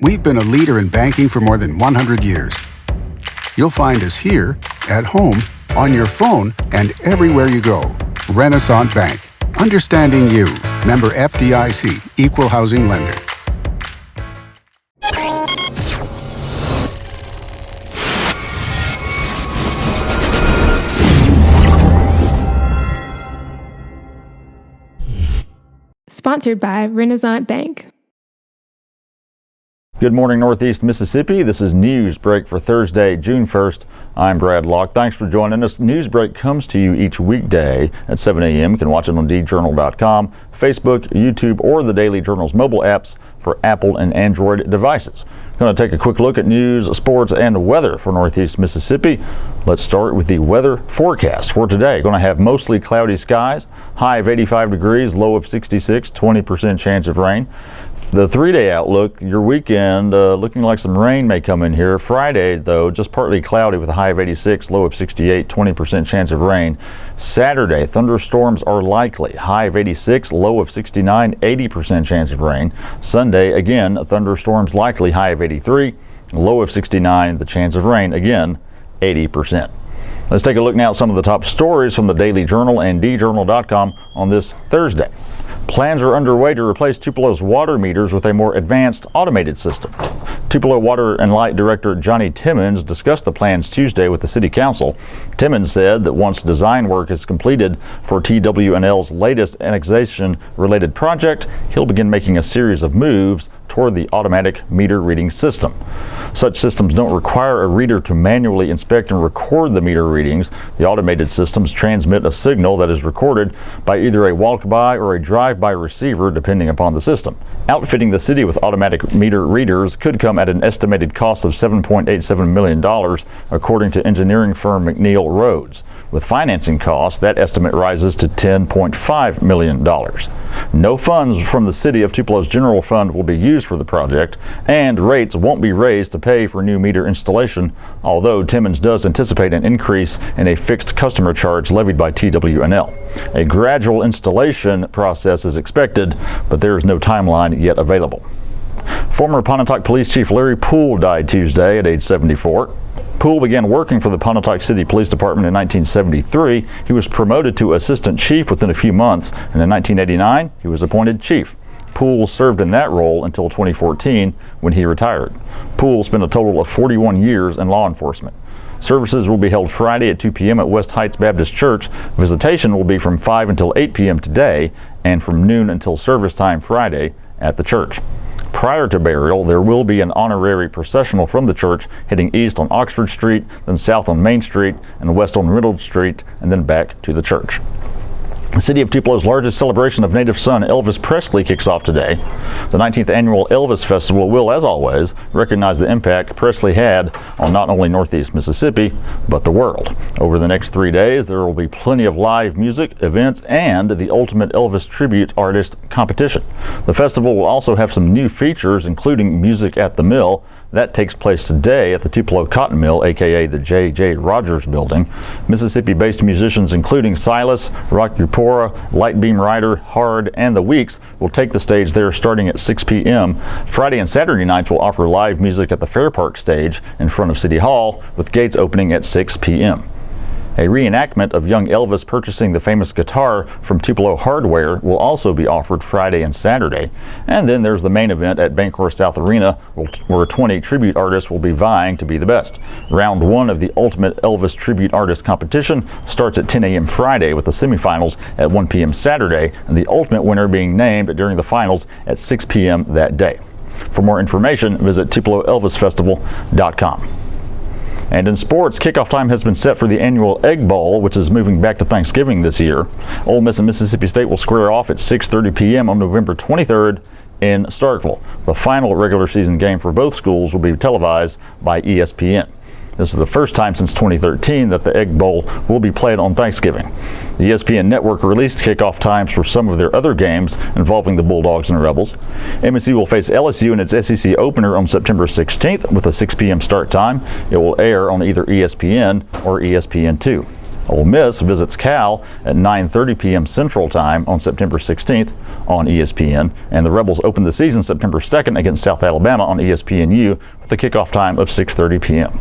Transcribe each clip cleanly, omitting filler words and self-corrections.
We've been a leader in banking for more than 100 years. You'll find us here, at home, on your phone, and everywhere you go. Renaissance Bank. Understanding you. Member FDIC. Equal housing lender. Sponsored by Renaissance Bank. Good morning, Northeast Mississippi. This is Newsbreak for Thursday, June 1st. I'm Brad Locke. Thanks for joining us. Newsbreak comes to you each weekday at 7 a.m. You can watch it on djournal.com, Facebook, YouTube, or the Daily Journal's mobile apps for Apple and Android devices. Going to take a quick look at news, sports, and weather for Northeast Mississippi. Let's start with the weather forecast for today. Going to have mostly cloudy skies, high of 85 degrees, low of 66, 20% chance of rain. The 3-day outlook, your weekend, looking like some rain may come in here. Friday, though, just partly cloudy with a high of 86, low of 68, 20% chance of rain. Saturday, thunderstorms are likely, high of 86, low of 69, 80% chance of rain. Sunday, again, thunderstorms likely, high of 83, low of 69, the chance of rain, again, 80%. Let's take a look now at some of the top stories from the Daily Journal and djournal.com on this Thursday. Plans are underway to replace Tupelo's water meters with a more advanced automated system. Tupelo Water and Light Director Johnny Timmons discussed the plans Tuesday with the City Council. Timmons said that once design work is completed for TW&L's latest annexation-related project, he'll begin making a series of moves toward the automatic meter reading system. Such systems don't require a reader to manually inspect and record the meter readings. The automated systems transmit a signal that is recorded by either a walk-by or a drive-by receiver, depending upon the system. Outfitting the city with automatic meter readers could come at an estimated cost of $7.87 million, according to engineering firm McNeil Rhodes. With financing costs, that estimate rises to $10.5 million. No funds from the City of Tupelo's general fund will be used for the project, and rates won't be raised to pay for new meter installation, although Timmons does anticipate an increase in a fixed customer charge levied by TW&L. A gradual installation process is expected, but there is no timeline yet available. Former Pontotoc Police Chief Larry Poole died Tuesday at age 74. Poole began working for the Pontotoc City Police Department in 1973. He was promoted to assistant chief within a few months, and in 1989, he was appointed chief. Poole served in that role until 2014, when he retired. Poole spent a total of 41 years in law enforcement. Services will be held Friday at 2 p.m. at West Heights Baptist Church. Visitation will be from 5 until 8 p.m. today and from noon until service time Friday at the church. Prior to burial, there will be an honorary processional from the church heading east on Oxford Street, then south on Main Street, and west on Reynolds Street, and then back to the church. The City of Tupelo's largest celebration of native son Elvis Presley kicks off today. The 19th annual Elvis Festival will, as always, recognize the impact Presley had on not only Northeast Mississippi, but the world. Over the next 3 days, there will be plenty of live music, events, and the Ultimate Elvis Tribute Artist competition. The festival will also have some new features, including Music at the Mill. That takes place today at the Tupelo Cotton Mill, aka the J.J. Rogers Building. Mississippi-based musicians including Silas, Rock Upora, Lightbeam Rider, Hard, and The Weeks will take the stage there starting at 6 p.m. Friday and Saturday nights will offer live music at the Fair Park stage in front of City Hall, with gates opening at 6 p.m. A reenactment of young Elvis purchasing the famous guitar from Tupelo Hardware will also be offered Friday and Saturday. And then there's the main event at Bancorp South Arena, where 20 tribute artists will be vying to be the best. Round 1 of the Ultimate Elvis Tribute Artist competition starts at 10 a.m. Friday, with the semifinals at 1 p.m. Saturday, and the ultimate winner being named during the finals at 6 p.m. that day. For more information, visit TupeloElvisFestival.com. And in sports, kickoff time has been set for the annual Egg Bowl, which is moving back to Thanksgiving this year. Ole Miss and Mississippi State will square off at 6:30 p.m. on November 23rd in Starkville. The final regular season game for both schools will be televised by ESPN. This is the first time since 2013 that the Egg Bowl will be played on Thanksgiving. The ESPN network released kickoff times for some of their other games involving the Bulldogs and Rebels. MSU will face LSU in its SEC opener on September 16th with a 6 p.m. start time. It will air on either ESPN or ESPN2. Ole Miss visits Cal at 9:30 p.m. Central Time on September 16th on ESPN. And the Rebels open the season September 2nd against South Alabama on ESPNU with a kickoff time of 6:30 p.m.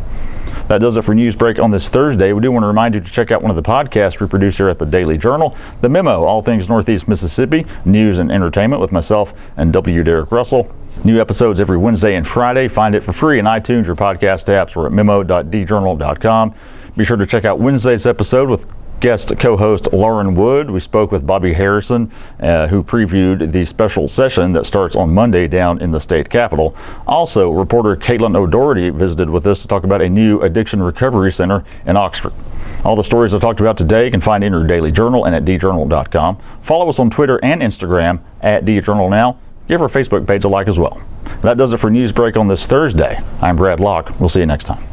That does it for Newsbreak on this Thursday. We do want to remind you to check out one of the podcasts we produce here at the Daily Journal, The Memo, all things Northeast Mississippi, news and entertainment with myself and W. Derek Russell. New episodes every Wednesday and Friday. Find it for free in iTunes or podcast apps or at memo.djournal.com. Be sure to check out Wednesday's episode with guest co-host Lauren Wood. We spoke with Bobby Harrison, who previewed the special session that starts on Monday down in the state capitol. Also, reporter Caitlin O'Doherty visited with us to talk about a new addiction recovery center in Oxford. All the stories I talked about today you can find in your Daily Journal and at djournal.com. Follow us on Twitter and Instagram at djournalnow. Give our Facebook page a like as well. That does it for Newsbreak on this Thursday. I'm Brad Locke. We'll see you next time.